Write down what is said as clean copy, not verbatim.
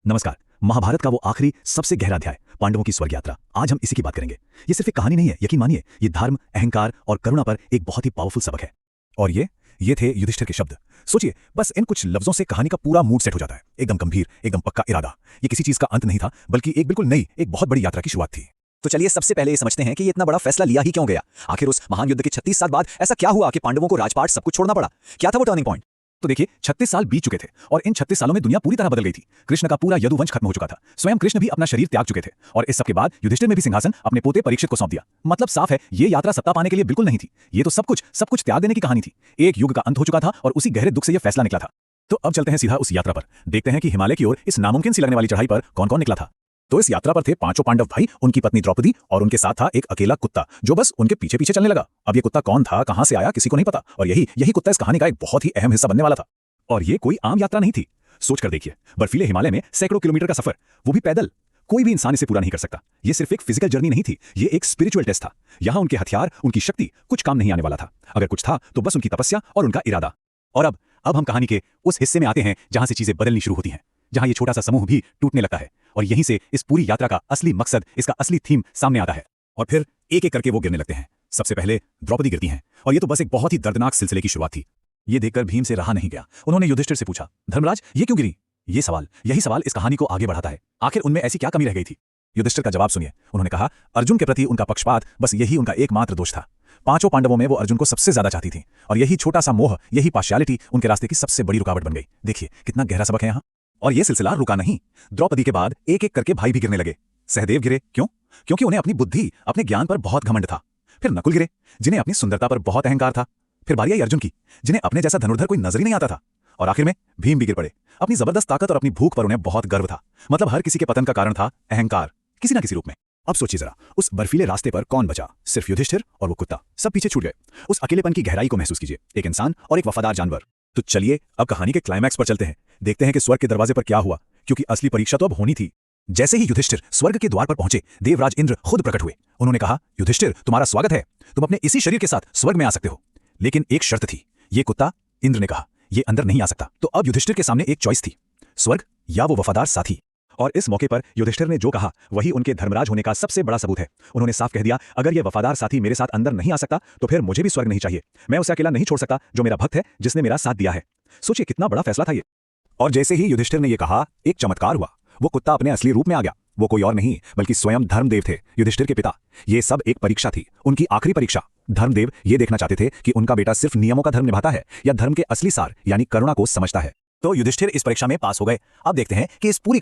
नमस्कार। महाभारत का वो आखिरी सबसे गहरा अध्याय पांडवों की स्वर्ग यात्रा, आज हम इसी की बात करेंगे। ये सिर्फ एक कहानी नहीं है, यकीन मानिए, ये धर्म, अहंकार और करुणा पर एक बहुत ही पावरफुल सबक है। और ये थे युधिष्ठिर के शब्द। सोचिए, बस इन कुछ लफ्जों से कहानी का पूरा मूड सेट हो जाता है। एकदम गंभीर, एकदम पक्का इरादा। ये किसी चीज का अंत नहीं था, बल्कि एक बिल्कुल नई, एक बहुत बड़ी यात्रा की शुरुआत थी। तो चलिए सबसे पहले ये समझते हैं कि ये इतना बड़ा फैसला लिया ही क्यों गया। आखिर उस महान युद्ध के 36 साल बाद ऐसा क्या हुआ कि पांडवों को राजपाट सब कुछ छोड़ना पड़ा? क्या था वो टर्निंग पॉइंट? तो देखिए, 36 साल बीत चुके थे और इन 36 सालों में दुनिया पूरी तरह बदल गई थी। कृष्ण का पूरा यदुवंश खत्म हो चुका था। स्वयं कृष्ण भी अपना शरीर त्याग चुके थे और इस सब के बाद युधिष्ठिर ने भी सिंहासन अपने पोते परीक्षित को सौंप दिया। मतलब साफ है, ये यात्रा सत्ता पाने के लिए बिल्कुल नहीं थी। ये तो सब कुछ त्याग देने की कहानी थी। एक युग का अंत हो चुका था और उसी गहरे दुख से यह फैसला निकला था। तो अब चलते हैं सीधा उस यात्रा पर। देखते हैं कि हिमालय की ओर इस नामुमकिन सी लगने वाली चढ़ाई पर कौन कौन निकला था। तो इस यात्रा पर थे पांचों पांडव भाई, उनकी पत्नी द्रौपदी और उनके साथ था एक अकेला कुत्ता जो बस उनके पीछे पीछे चलने लगा। अब ये कुत्ता कौन था, कहां से आया, किसी को नहीं पता। और यही कुत्ता इस कहानी का एक बहुत ही अहम हिस्सा बनने वाला था। और ये कोई आम यात्रा नहीं थी। सोचकर देखिए, बर्फीले हिमालय में सैकड़ों किलोमीटर का सफर, वो भी पैदल। कोई भी इंसान इसे पूरा नहीं कर सकता। ये सिर्फ एक फिजिकल जर्नी नहीं थी, ये एक स्पिरिचुअल टेस्ट था। यहां उनके हथियार, उनकी शक्ति कुछ काम नहीं आने वाला था। अगर कुछ था तो बस उनकी तपस्या और उनका इरादा। और अब हम कहानी के उस हिस्से में आते हैं जहां से चीजें बदलनी शुरू होती हैं, जहां ये छोटा सा समूह भी टूटने लगता है। और यहीं से इस पूरी यात्रा का असली मकसद, इसका असली थीम सामने आता है। और फिर एक एक करके वो गिरने लगते हैं। सबसे पहले द्रौपदी गिरती हैं और ये तो बस एक बहुत ही दर्दनाक सिलसिले की शुरुआत थी। ये देखकर भीम से रहा नहीं गया। उन्होंने युधिष्ठिर से पूछा, धर्मराज ये क्यों गिरी? यही सवाल इस कहानी को आगे बढ़ाता है। आखिर उनमें ऐसी क्या कमी रह गई थी? युधिष्ठिर का जवाब सुनिए। उन्होंने कहा, अर्जुन के प्रति उनका पक्षपात, बस यही उनका एकमात्र दोष था। पांचों पांडवों में वो अर्जुन को सबसे ज्यादा चाहती थी और यही छोटा सा मोह, यही पार्शियलिटी उनके रास्ते की सबसे बड़ी रुकावट बन गई। देखिए कितना गहरा सबक है यहाँ। और ये सिलसिला रुका नहीं। द्रौपदी के बाद एक एक करके भाई भी गिरने लगे। सहदेव गिरे। क्यों? क्योंकि उन्हें अपनी बुद्धि, अपने ज्ञान पर बहुत घमंड था। फिर नकुल गिरे, जिन्हें अपनी सुंदरता पर बहुत अहंकार था। फिर बारी आई अर्जुन की, जिन्हें अपने जैसा धनुर्धर कोई नजर ही नहीं आता था। और आखिर में भीम भी गिर पड़े। अपनी जबरदस्त ताकत और अपनी भूख पर उन्हें बहुत गर्व था। मतलब हर किसी के पतन का कारण था अहंकार, किसी ना किसी रूप में। अब सोचिए जरा, उस बर्फीले रास्ते पर कौन बचा? सिर्फ युधिष्ठिर और वो कुत्ता। सब पीछे छूट गए। उस अकेलेपन की गहराई को महसूस कीजिए, एक इंसान और एक वफादार जानवर। तो चलिए अब कहानी के क्लाइमैक्स पर चलते हैं। देखते हैं कि स्वर्ग के दरवाजे पर क्या हुआ, क्योंकि असली परीक्षा तो अब होनी थी। जैसे ही युधिष्ठिर स्वर्ग के द्वार पर पहुंचे, देवराज इंद्र खुद प्रकट हुए। उन्होंने कहा, युधिष्ठिर तुम्हारा स्वागत है, तुम अपने इसी शरीर के साथ स्वर्ग में आ सकते हो। लेकिन एक शर्त थी। ये कुत्ता, इंद्र ने कहा, ये अंदर नहीं आ सकता। तो अब युधिष्ठिर के सामने एक चॉइस थी, स्वर्ग या वो वफादार साथी। और इस मौके पर युधिष्ठिर ने जो कहा वही उनके धर्मराज होने का सबसे बड़ा सबूत है। उन्होंने साफ कह दिया, अगर ये वफादार साथी मेरे साथ अंदर नहीं आ सकता तो फिर मुझे भी स्वर्ग नहीं चाहिए। मैं उसे अकेला नहीं छोड़ सकता जो मेरा भक्त है, जिसने मेरा साथ दिया है। सोचिए कितना बड़ा फैसला था ये। और जैसे ही युधिष्ठिर ने यह कहा, एक चमत्कार हुआ। वो कुत्ता अपने असली रूप में आ गया। वो कोई और नहीं बल्कि स्वयं धर्मदेव थे, युधिष्ठिर के पिता। ये सब एक परीक्षा थी, उनकी आखिरी परीक्षा। धर्मदेव ये देखना चाहते थे कि उनका बेटा सिर्फ नियमों का धर्म निभाता है या धर्म के असली सार यानी करुणा को समझता है। तो युधिष्ठिर इस परीक्षा में पास हो गए। अब देखते हैं कि इस पूरी